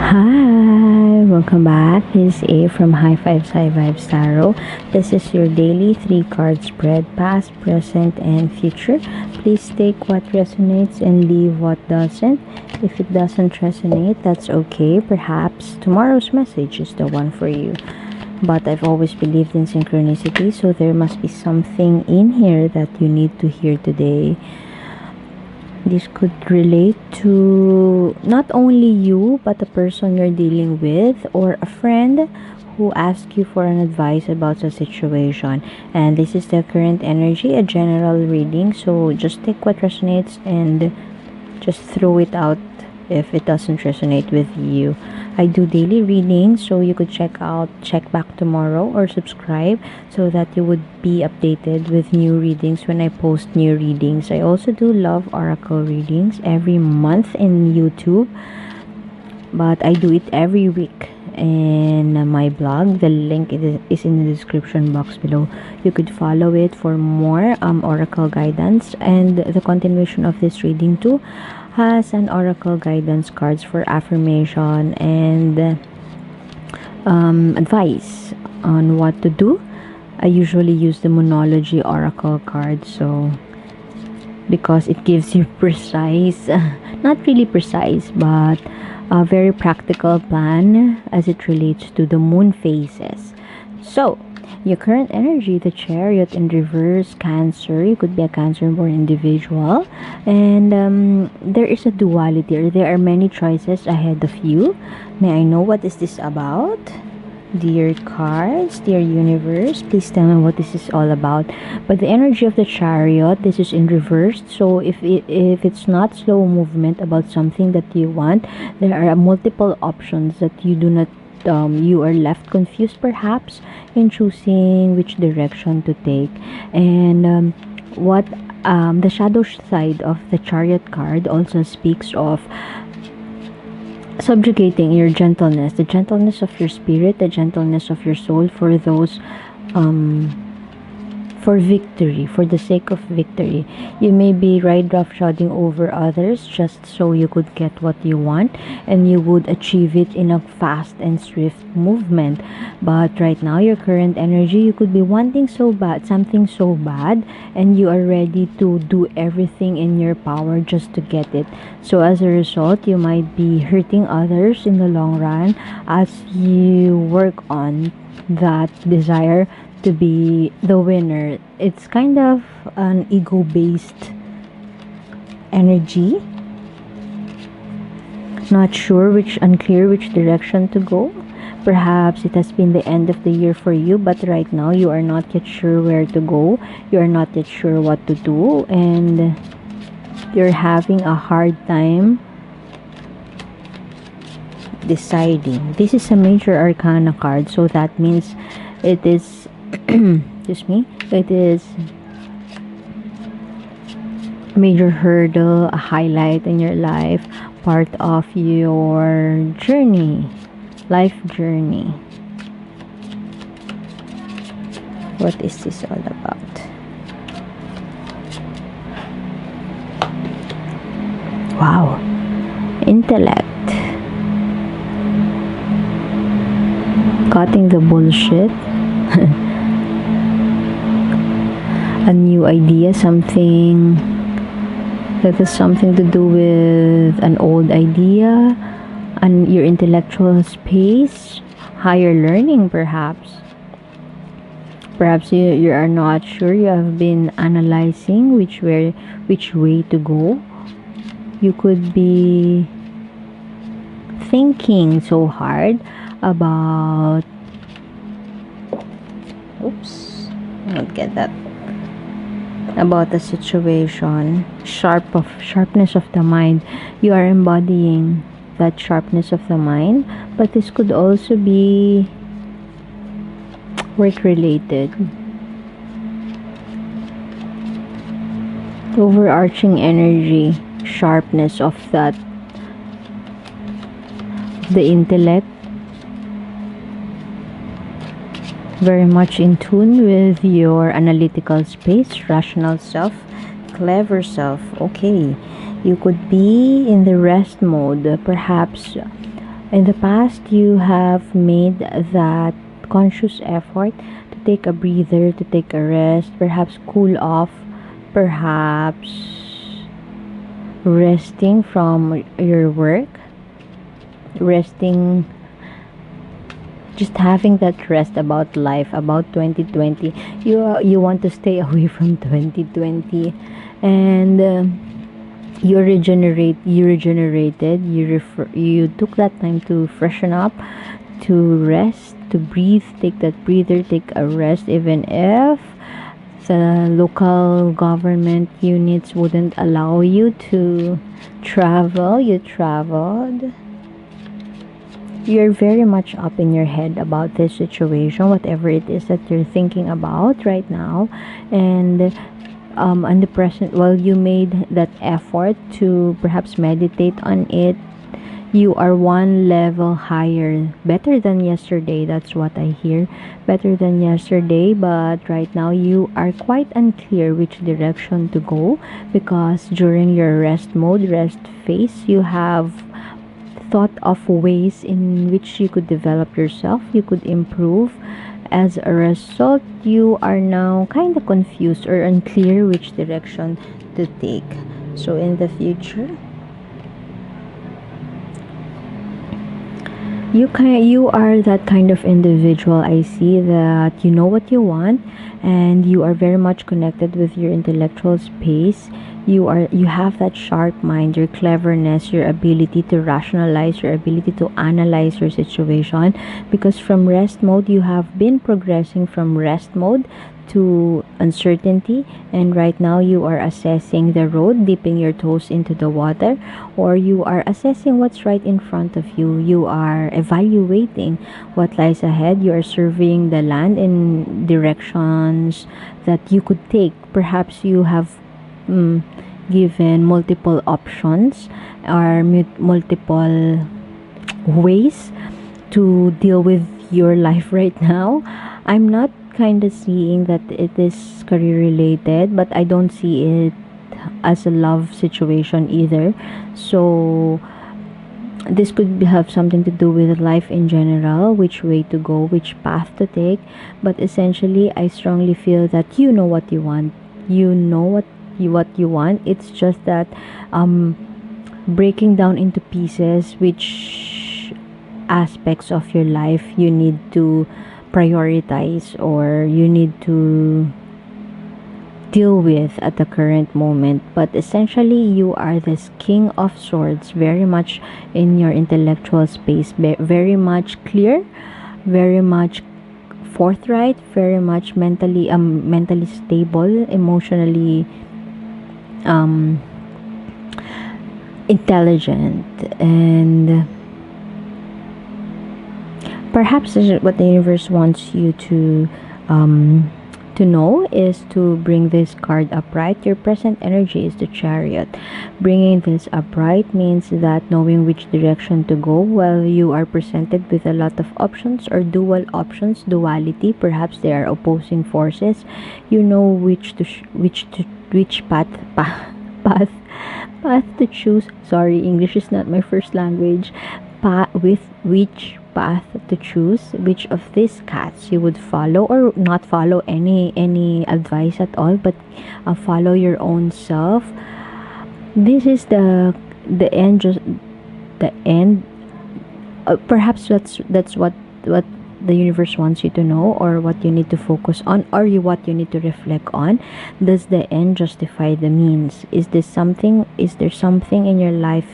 Hi, welcome back. This is A from High Fives High Vibes Tarot. This is your daily 3 card spread, past, present, and future. Please take what resonates and leave what doesn't. If it doesn't resonate, that's okay. Perhaps tomorrow's message is the one for you. But I've always believed in synchronicity, so there must be something in here that you need to hear today. This could relate to not only you, but the person you're dealing with or a friend who asks you for an advice about a situation. And this is the current energy, a general reading. So just take what resonates and just throw it out if it doesn't resonate with you. I do daily readings, so you could check back tomorrow or subscribe so that you would be updated with new readings when I post new readings. I also do love oracle readings every month in YouTube, but I do it every week in my blog. The link is in the description box below. You could follow it for more oracle guidance, and the continuation of this reading too has an oracle guidance cards for affirmation and advice on what to do. I usually use the Moonology oracle card, so because it gives you precise, not really precise, but a very practical plan as it relates to the moon phases. So your current energy, the Chariot in reverse, Cancer. You could be a Cancer-born individual, and there is a duality, or there are many choices ahead of you. May I know what is this about? Dear cards, dear universe, please tell me what this is all about. But the energy of the Chariot, this is in reverse. So if it's not slow movement about something that you want, there are multiple options that you do not you are left confused perhaps in choosing which direction to take. And what the shadow side of the Chariot card also speaks of subjugating your gentleness, the gentleness of your spirit, the gentleness of your soul for those for victory, for the sake of victory. You may be ride roughshoding over others just so you could get what you want, and you would achieve it in a fast and swift movement. But right now, your current energy, you could be wanting so bad, something so bad, and you are ready to do everything in your power just to get it. So as a result, you might be hurting others in the long run as you work on that desire to be the winner. It's kind of an ego-based energy. Not sure unclear which direction to go. Perhaps it has been the end of the year for you, but right now you are not yet sure where to go. You are not yet sure what to do, and you're having a hard time deciding. This is a major arcana card, so that means it is excuse me, it is a major hurdle, a highlight in your life, part of your journey, life journey. What is this all about? Wow, intellect, cutting the bullshit. A new idea, something that has something to do with an old idea, and your intellectual space, higher learning perhaps. Perhaps you are not sure. You have been analyzing which way to go. You could be thinking so hard about I don't get that, about the situation. Sharpness of the mind. You are embodying that sharpness of the mind, but this could also be work related. Overarching energy, sharpness of that, the intellect, very much in tune with your analytical space, rational self, clever self. Okay, you could be in the rest mode, perhaps In the past, you have made that conscious effort to take a breather, to take a rest, perhaps cool off, perhaps resting from your work, resting, just having that rest about life, about 2020. You want to stay away from 2020, and you regenerated, you took that time to freshen up, to rest, to breathe, take that breather, take a rest, even if the local government units wouldn't allow you to travel. You traveled. You're very much up in your head about this situation, whatever it is that you're thinking about right now. And the present, well, you made that effort to perhaps meditate on it. You are one level higher, better than yesterday. That's what I hear. Better than yesterday, but right now you are quite unclear which direction to go, because during your rest mode, rest phase, you have thought of ways in which you could develop yourself, you could improve. As a result, you are now kind of confused or unclear which direction to take. So in the future, you are that kind of individual. I see that you know what you want, and you are very much connected with your intellectual space. You have that sharp mind, your cleverness, your ability to rationalize, your ability to analyze your situation, because from rest mode you have been progressing from rest mode to uncertainty, and right now you are assessing the road, dipping your toes into the water, or you are assessing what's right in front of you. You are evaluating what lies ahead. You are surveying the land in directions that you could take. Perhaps you have given multiple options or multiple ways to deal with your life right now. I'm not kind of seeing that it is career related, but I don't see it as a love situation either. So this could have something to do with life in general, which way to go, which path to take. But essentially, I strongly feel that you know what you want. You know what you want. It's just that breaking down into pieces which aspects of your life you need to prioritize, or you need to deal with at the current moment. But essentially, you are this king of swords, very much in your intellectual space, very much clear, very much forthright, very much mentally stable, emotionally um intelligent, and perhaps this is what the universe wants you to know, is to bring this card upright. Your present energy is the Chariot. Bringing this upright means that knowing which direction to go. Well, you are presented with a lot of options, or dual options, duality. Perhaps they are opposing forces. You know which path path to choose. Sorry, English is not my first language. With which path to choose, which of these cats you would follow, or not follow any advice at all, but follow your own self. This is the end. Just the end. Perhaps that's what the universe wants you to know, or what you need to focus on, or what you need to reflect on. Does the end justify the means? Is there something in your life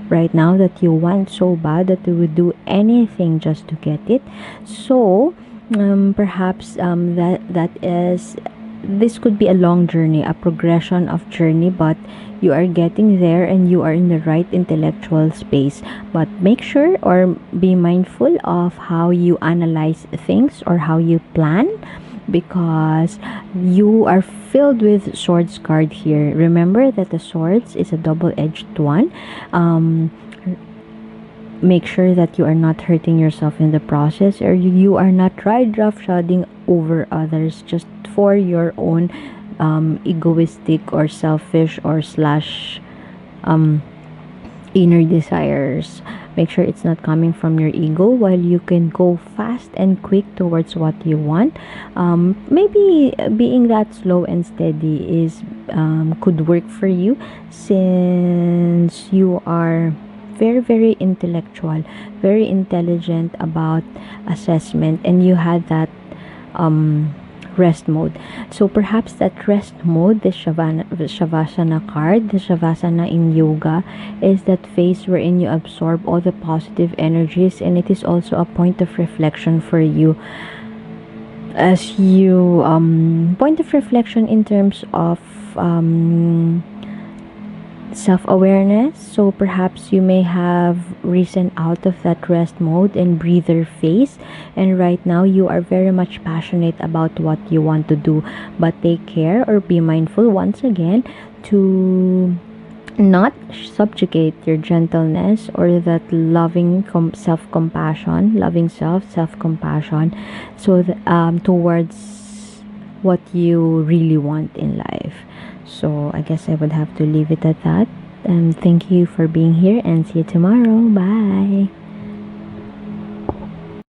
right now that you want so bad that you would do anything just to get it? So perhaps that is, this could be a long journey, a progression of journey, but you are getting there, and you are in the right intellectual space. But make sure, or be mindful of how you analyze things, or how you plan, because you are filled with swords card here. Remember that the swords is a double-edged one. Make sure that you are not hurting yourself in the process, or you are not ride roughshodding over others just for your own egoistic or selfish or slash inner desires. Make sure it's not coming from your ego. While you can go fast and quick towards what you want, maybe being that slow and steady is could work for you, since you are very very intellectual, very intelligent about assessment, and you had that rest mode. So perhaps that rest mode, the Shavasana card, the Shavasana in yoga, is that phase wherein you absorb all the positive energies, and it is also a point of reflection for you, as you point of reflection in terms of self-awareness. So perhaps you may have risen out of that rest mode and breather phase, and right now you are very much passionate about what you want to do, but take care or be mindful once again to not subjugate your gentleness or that loving self-compassion, loving self-compassion, so towards what you really want in life. So I guess I would have to leave it at that. Thank you for being here, and see you tomorrow. Bye.